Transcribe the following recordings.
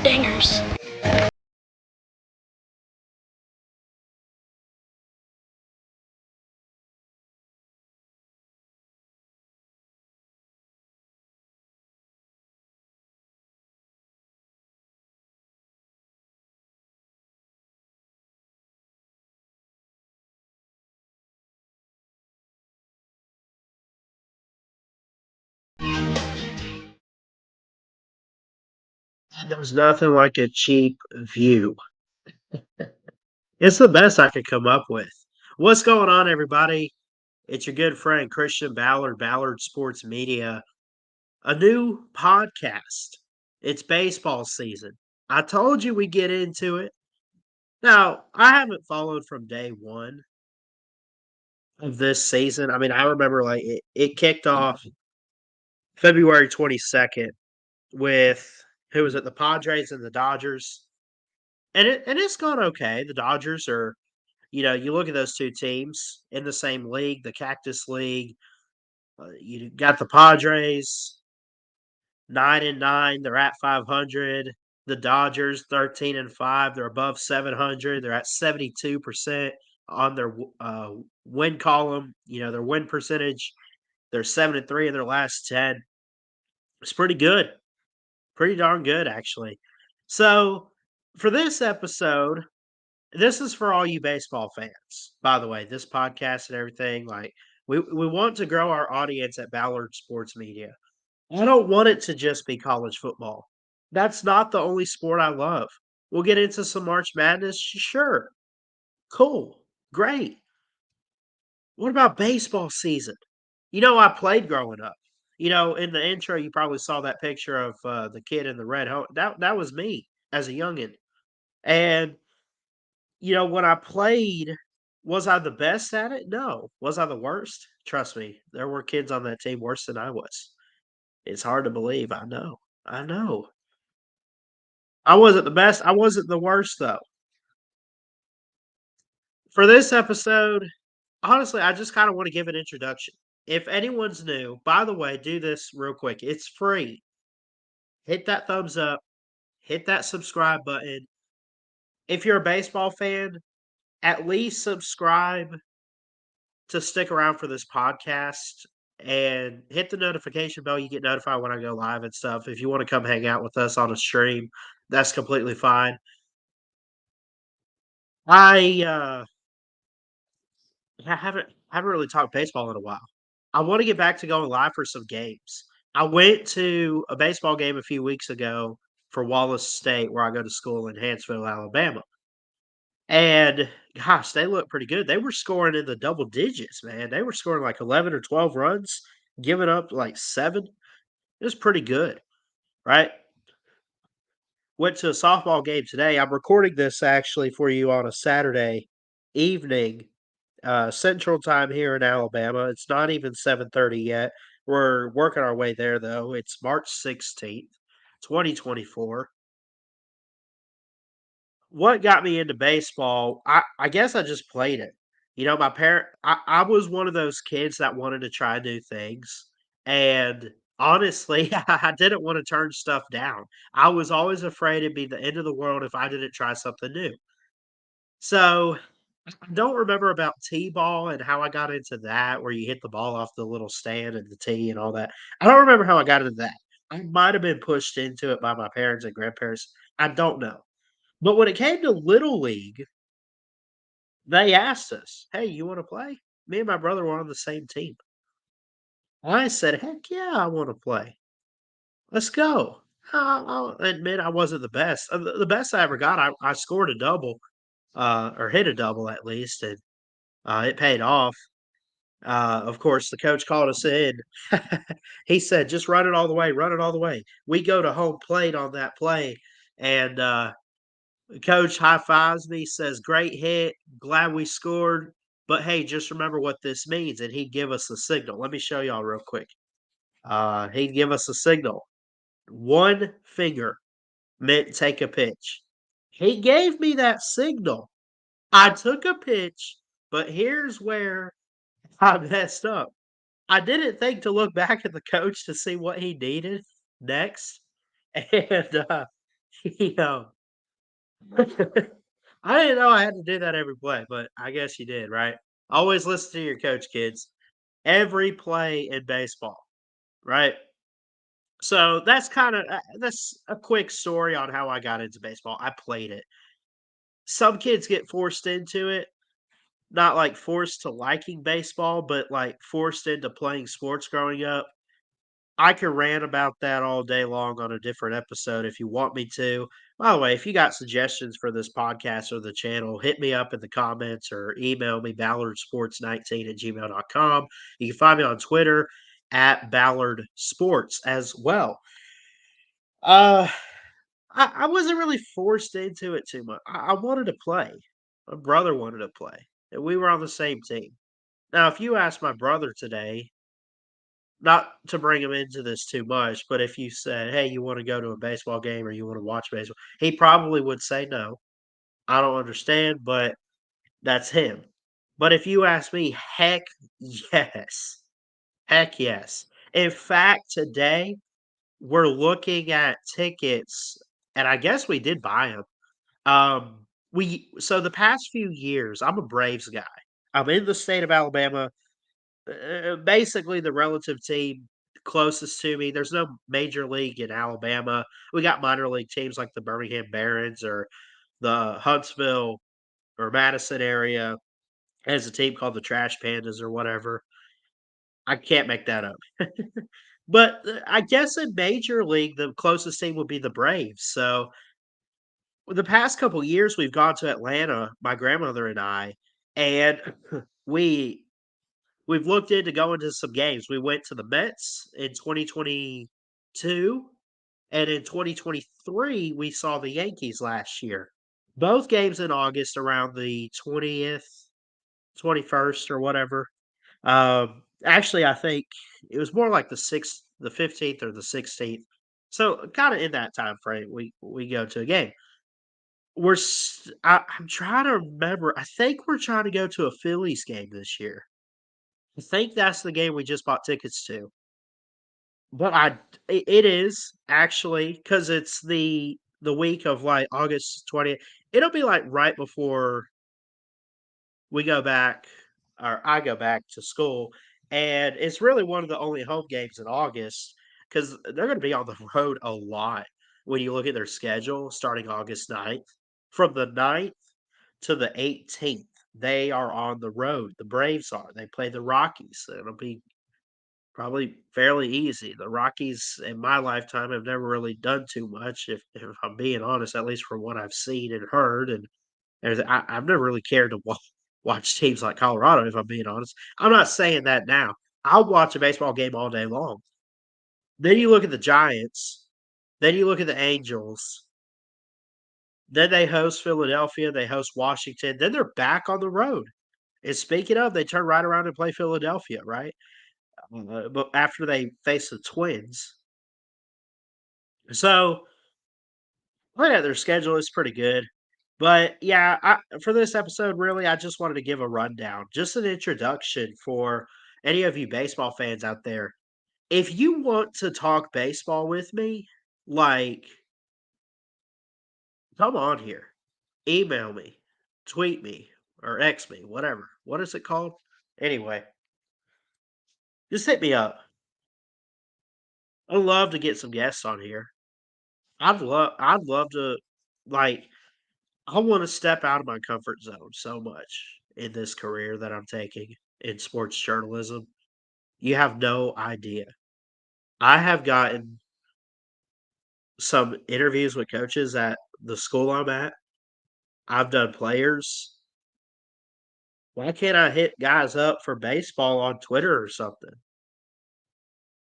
the dingers. There's nothing like a cheap view. It's the best I could come up with. What's going on, everybody? It's your good friend Christian Ballard, Ballard Sports Media, a new podcast. It's baseball season. I told you we get into it. Now, I haven't followed from day one of this season. I mean, I remember it kicked off February 22nd with who was it, the Padres and the Dodgers. And it's gone okay. The Dodgers are, you look at those two teams in the same league, the Cactus League. You got the Padres 9-9. They're at 500. The Dodgers 13-5. They're above 700. They're at 72% on their win column. Their win percentage. They're 7-3 in their last 10. It's pretty good. Pretty darn good, actually. So for this episode, this is for all you baseball fans, by the way, this podcast and everything. Like, we want to grow our audience at Ballard Sports Media. I don't want it to just be college football. That's not the only sport I love. We'll get into some March Madness, sure. Cool. Great. What about baseball season? I played growing up. In the intro, you probably saw that picture of the kid in the red helmet. That was me as a youngin'. And when I played, was I the best at it? No. Was I the worst? Trust me, there were kids on that team worse than I was. It's hard to believe. I know. I know. I wasn't the best. I wasn't the worst, though. For this episode, honestly, I just kind of want to give an introduction. If anyone's new, by the way, do this real quick. It's free. Hit that thumbs up, hit that subscribe button. If you're a baseball fan, at least subscribe to stick around for this podcast and hit the notification bell. You get notified when I go live and stuff. If you want to come hang out with us on a stream, that's completely fine. I haven't really talked baseball in a while. I want to get back to going live for some games. I went to a baseball game a few weeks ago for Wallace State, where I go to school in Hanceville, Alabama. And gosh, they look pretty good. They were scoring in the double digits, man. They were scoring like 11 or 12 runs, giving up like 7. It was pretty good, right? Went to a softball game today. I'm recording this actually for you on a Saturday evening, Central Time here in Alabama. It's not even 7:30 yet. We're working our way there though. It's March 16th, 2024. What got me into baseball, I guess I just played it. My parent I was one of those kids that wanted to try new things, and honestly, I didn't wanna turn stuff down. I was always afraid it'd be the end of the world if I didn't try something new. So, I don't remember about T-ball and how I got into that, where you hit the ball off the little stand and the tee and all that. I don't remember how I got into that. I might have been pushed into it by my parents and grandparents. I don't know. But when it came to Little League, they asked us, "Hey, you wanna play?" Me and my brother were on the same team. I said, "Heck yeah, I wanna play. Let's go." I'll admit I wasn't the best. The best I ever got, I scored a double, or hit a double at least, and, it paid off. Of course, the coach called us in. He said, "Just run it all the way, run it all the way." We go to home plate on that play, and, the coach high fives me, says, "Great hit, glad we scored, but hey, just remember what this means," and he'd give us a signal. Let me show y'all real quick. He'd give us a signal. One finger meant take a pitch. He gave me that signal. I took a pitch, but here's where I messed up. I didn't think to look back at the coach to see what he needed next, and, You know, I didn't know I had to do that every play, but I guess you did, right? Always listen to your coach, kids. Every play in baseball, right? So that's a quick story on how I got into baseball. I played it. Some kids get forced into it, not like forced to liking baseball, but like forced into playing sports growing up. I could rant about that all day long on a different episode if you want me to. By the way, if you got suggestions for this podcast or the channel, hit me up in the comments or email me ballardsports19 at gmail.com. You can find me on Twitter at Ballard Sports as well. Uh, I wasn't really forced into it too much. I wanted to play. My brother wanted to play, and we were on the same team. Now, if you ask my brother today, not to bring him into this too much, but if you said, "Hey, you wanna go to a baseball game or you wanna watch baseball?" He probably would say, "No, I don't understand," but that's him. But if you ask me, heck yes. Heck yes. In fact, today, we're looking at tickets, and I guess we did buy 'em. We so the past few years, I'm a Braves guy. I'm in the state of Alabama. Basically the relative team closest to me. There's no major league in Alabama. We got minor league teams like the Birmingham Barons or the Huntsville or Madison area has a team called the Trash Pandas or whatever. I can't make that up. But I guess in major league, the closest team would be the Braves. So the past couple years, we've gone to Atlanta, my grandmother and I, and we we've looked into going to some games. We went to the Mets in 2022, and in 2023, we saw the Yankees last year. Both games in August around the 20th, 21st, or whatever. Actually, I think it was more like the 15th or the 16th. So kind of in that time frame, we go to a game. I'm trying to remember. I think we're trying to go to a Phillies game this year. I think that's the game we just bought tickets to. But it is actually because it's the week of, like, August 20th. It'll be, like, right before we go back or I go back to school, and it's really one of the only home games in August because 'cause they're gonna be on the road a lot when you look at their schedule starting August 9th. From the 9th to the 18th, they are on the road, the Braves are. They play the Rockies, so it'll be probably fairly easy. The Rockies in my lifetime have never really done too much, if I'm being honest, at least from what I've seen and heard, and I've never really cared to watch teams like Colorado, if I'm being honest. I'm not saying that now. I'll watch a baseball game all day long. Then you look at the Giants, then you look at the Angels, then they host Philadelphia, they host Washington, then they're back on the road. And speaking of, they turn right around and play Philadelphia, right? But after they face the Twins. So, looking at their schedule is pretty good. But yeah, for this episode, really, I just wanted to give a rundown, just an introduction for any of you baseball fans out there. If you want to talk baseball with me, like, come on here, email me, tweet me, or X me, whatever. What is it called? Anyway, just hit me up. I'd love to get some guests on here. I'd love to, like, I want to step out of my comfort zone so much in this career that I'm taking in sports journalism. You have no idea. I have gotten some interviews with coaches at the school I'm at. I've done players. Why can't I hit guys up for baseball on Twitter or something?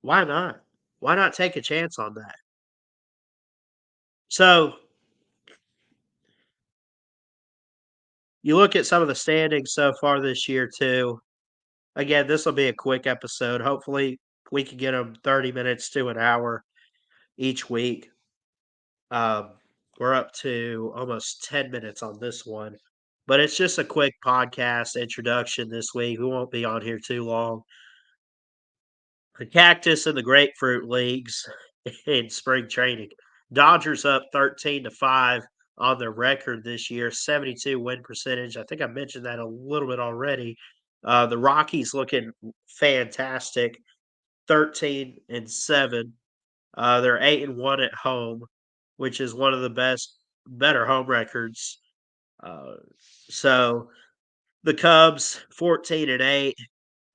Why not? Why not take a chance on that? So you look at some of the standings so far this year, too. Again, this will be a quick episode. Hopefully, we can get them 30 minutes to an hour each week. Um, we're up to almost 10 minutes on this one, but it's just a quick podcast introduction this week. We won't be on here too long. The cactus and the grapefruit leagues in spring training. Dodgers up 13-5 on their record this year, 72 win percentage. I think I mentioned that a little bit already. The Rockies looking fantastic, 13-7. They're 8-1 at home, which is one of the better home records. Uh, so the Cubs 14-8.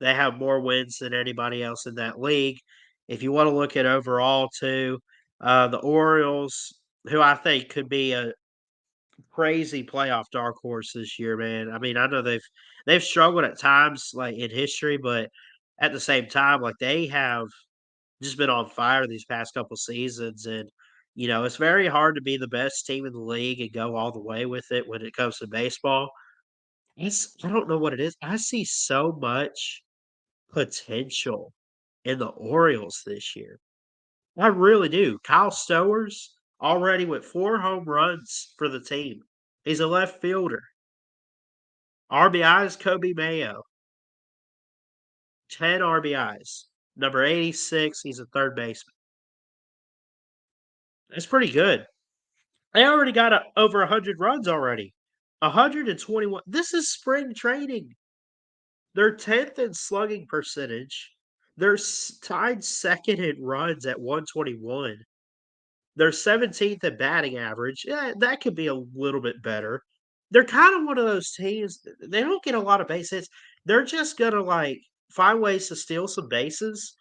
They have more wins than anybody else in that league. If you want to look at overall too, the Orioles, who I think could be a crazy playoff dark horse this year, man. I mean, I know they've struggled at times like in history, but at the same time, like they have just been on fire these past couple seasons. And it's very hard to be the best team in the league and go all the way with it when it comes to baseball. I don't know what it is. I see so much potential in the Orioles this year. I really do. Kyle Stowers already with 4 home runs for the team. He's a left fielder. RBIs, Kobe Mayo, 10 RBIs. Number 86, he's a third baseman. That's pretty good. They already got over 100 runs already. 121. This is spring training. They're 10th in slugging percentage. They're tied second in runs at 121. They're 17th in batting average. Yeah, that could be a little bit better. They're kind of one of those teams, they don't get a lot of base hits. They're just gonna, like, find ways to steal some bases,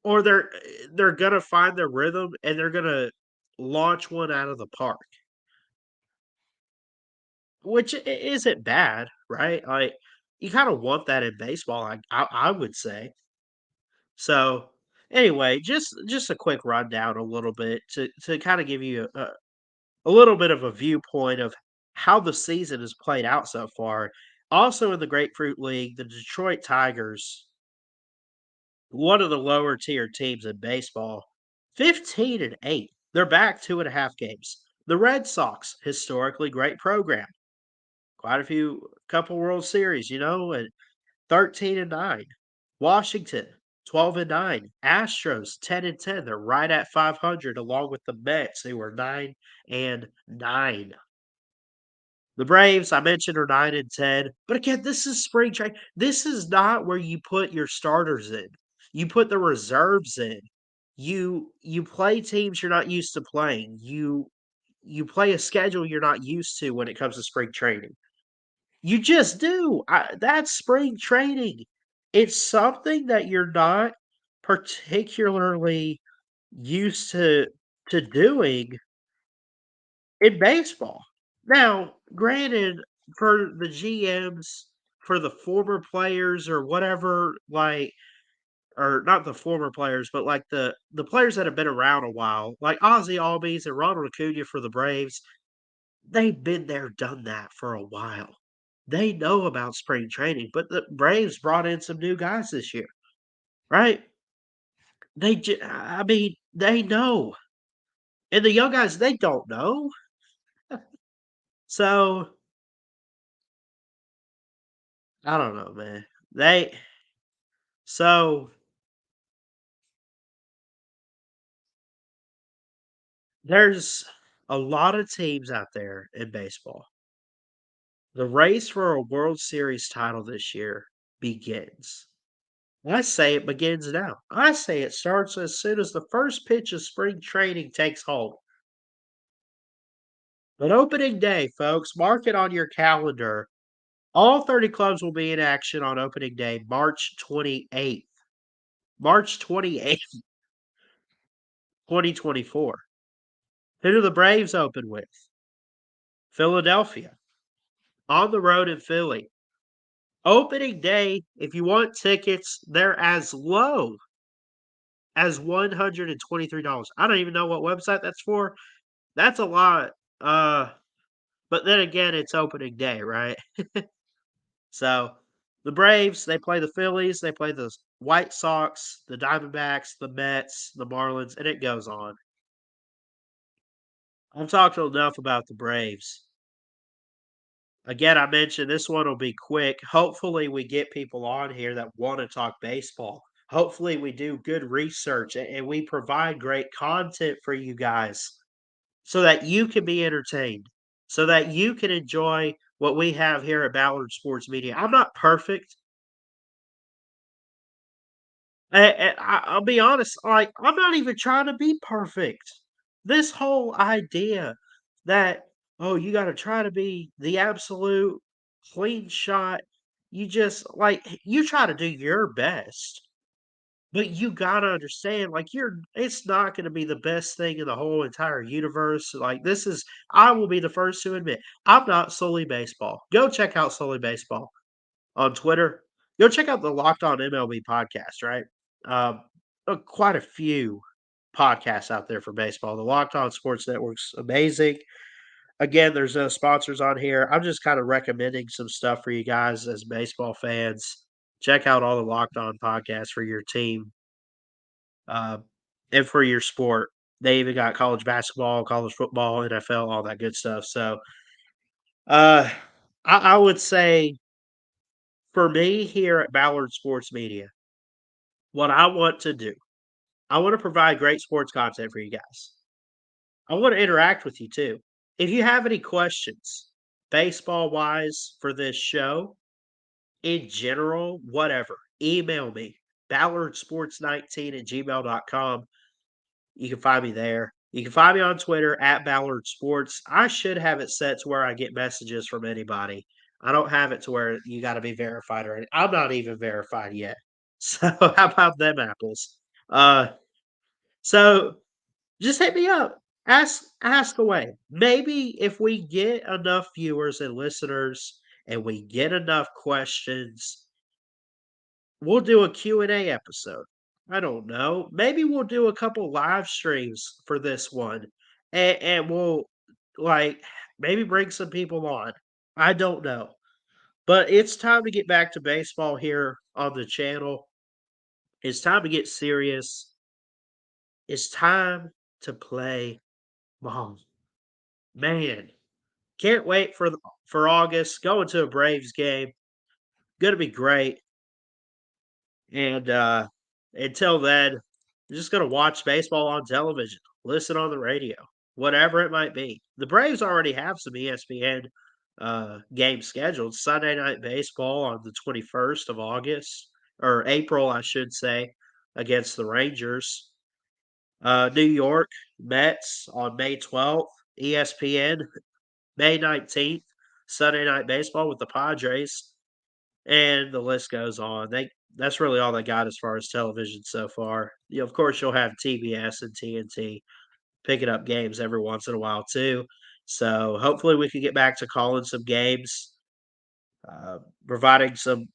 or they're gonna find their rhythm, and they're gonna launch one out of the park, which isn't bad, right? Like, you kinda want that in baseball, I would say. So, anyway, just a quick rundown a little bit to kinda give you a little bit of a viewpoint of how the season has played out so far. Also in the Grapefruit League, the Detroit Tigers, one of the lower tier teams in baseball, 15-8. They're back 2.5 games. The Red Sox, historically great program, quite a couple World Series, and 13-9. Washington, 12-9. Astros, 10-10. They're right at 500, along with the Mets, who are 9-9. The Braves, I mentioned, are 9-10, but again, this is spring training. This is not where you put your starters in. You put the reserves in. You play teams you're not used to playing. You play a schedule you're not used to when it comes to spring training. You just do. That's spring training. It's something that you're not particularly used to doing in baseball. Now, granted, for the GMs, for the former players or whatever, like, or not the former players, but like the players that have been around a while, like Ozzy Albies and Ronald Acuna for the Braves, they've been there, done that for a while. They know about spring training, but the Braves brought in some new guys this year, right? I mean, they know, and the young guys, they don't know. So I don't know, man. They so there's a lot of teams out there in baseball. The race for a World Series title this year begins. I say it begins now. I say it starts as soon as the first pitch of spring training takes hold. But opening day, folks, mark it on your calendar. All 30 clubs will be in action on opening day, March 28th. March 28th, 2024. Who do the Braves open with? Philadelphia. On the road in Philly. Opening day, if you want tickets, they're as low as $123. I don't even know what website that's for. That's a lot. Uh, but then again, it's opening day, right? So the Braves, they play the Phillies, they play the White Sox, the Diamondbacks, the Mets, the Marlins, and it goes on. I've talked enough about the Braves. Again, I mentioned this one will be quick. Hopefully, we get people on here that want to talk baseball. Hopefully, we do good research and we provide great content for you guys so that you can be entertained, so that you can enjoy what we have here at Ballard Sports Media. I'm not perfect. I'll be honest, like, I'm not even trying to be perfect. This whole idea that, "Oh, you gotta try to be the absolute clean shot," you just like, you try to do your best, but you gotta understand, like, it's not gonna be the best thing in the whole entire universe, like, this is I will be the first to admit, I'm not solely baseball. Go check out Solely Baseball on Twitter. Go check out the Locked On MLB podcast, right? Um, quite a few podcasts out there for baseball. The Locked On Sports Network's amazing. Again, there's no sponsors on here. I'm just kind of recommending some stuff for you guys as baseball fans. Check out all the Locked On podcasts for your team uh, and for your sport. They even got college basketball, college football, NFL, all that good stuff. So, uh, I would say for me here at Ballard Sports Media, what I want to do, I want to provide great sports content for you guys. I want to interact with you too. If you have any questions, baseball wise, for this show, in general, whatever, email me, ballardsports19 at gmail.com. You can find me there. You can find me on Twitter at Ballard Sports. I should have it set to where I get messages from anybody. I don't have it to where you got to be verified or I'm not even verified yet. So how about them apples? Uh, so just hit me up. Ask away. Maybe if we get enough viewers and listeners and we get enough questions, we'll do a Q&A episode. I don't know. Maybe we'll do a couple live streams for this one and we'll like maybe bring some people on. I don't know. But it's time to get back to baseball here on the channel. It's time to get serious. It's time to play ball. Man, can't wait for August. Going to a Braves game. Gonna be great. And until then, I'm just gonna watch baseball on television, listen on the radio, whatever it might be. The Braves already have some ESPN games scheduled. Sunday night baseball on the 21st of August or April, I should say, against the Rangers. New York Mets on May 12th. ESPN May 19th. Sunday night baseball with the Padres. And the list goes on. That's really all they got as far as television so far. Of course, you'll have TBS and TNT picking up games every once in a while too. So hopefully we can get back to calling some games, uh, providing some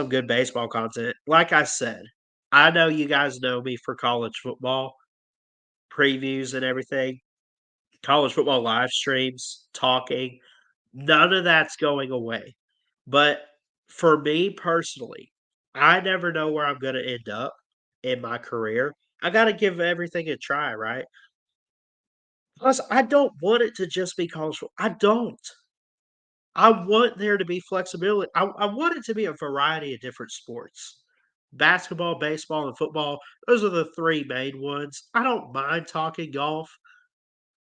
good baseball content. Like I said, I know you guys know me for college football previews and everything, college football live streams, talking. None of that's going away. But for me personally, I never know where I'm gonna end up in my career. I gotta give everything a try, right? Plus, I don't want it to just be college football. I don't. I want there to be flexibility. I want it to be a variety of different sports. Basketball, baseball, and football, those are the 3 main ones. I don't mind talking golf,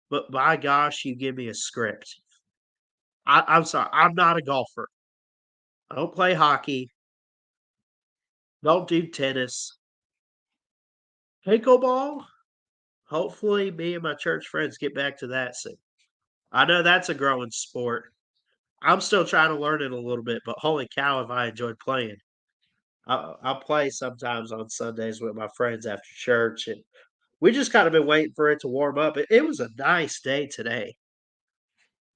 but my gosh, you give me a script. I'm sorry, I'm not a golfer. I don't play hockey, don't do tennis. Pickleball? Hopefully, me and my church friends get back to that soon. I know that's a growing sport. I'm still trying to learn it a little bit, but holy cow, have I enjoyed playing. I'll play sometimes on Sundays with my friends after church, and we just kind of been waiting for it to warm up. It was a nice day today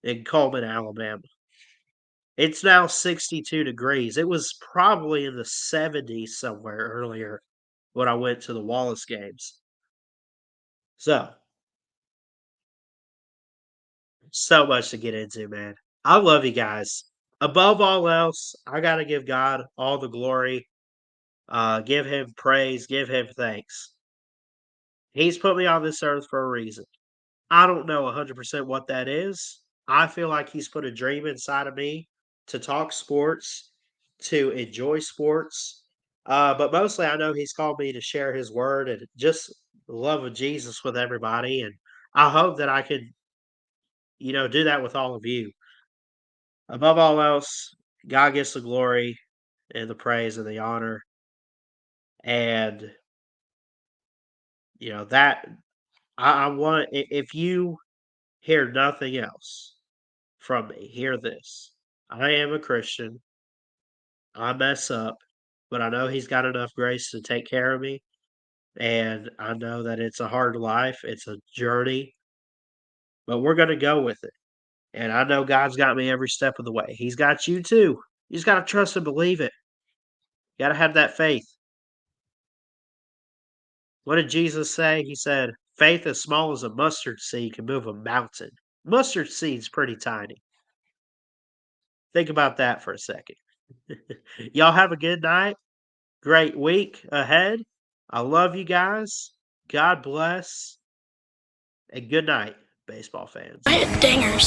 in Coleman, Alabama. It's now 62 degrees. It was probably in the 70s somewhere earlier when I went to the Wallace games. So, so much to get into, man. I love you guys. Above all else, I got to give God all the glory, give him praise, give him thanks. He's put me on this earth for a reason. I don't know 100% what that is. I feel like he's put a dream inside of me to talk sports, to enjoy sports, But mostly I know he's called me to share his word and just the love of Jesus with everybody, and I hope that I can, do that with all of you. Above all else, God gets the glory and the praise and the honor, and, that I want if you hear nothing else from me, hear this. I am a Christian. I mess up, but I know he's got enough grace to take care of me. And I know that it's a hard life, it's a journey, but we're going to go with it. And I know God's got me every step of the way. He's got you too. You just got to trust and believe it. You got to have that faith. What did Jesus say? He said, faith as small as a mustard seed can move a mountain. Mustard seed's pretty tiny. Think about that for a second. Y'all have a good night. Great week ahead. I love you guys. God bless. And good night, baseball fans. I hit dingers.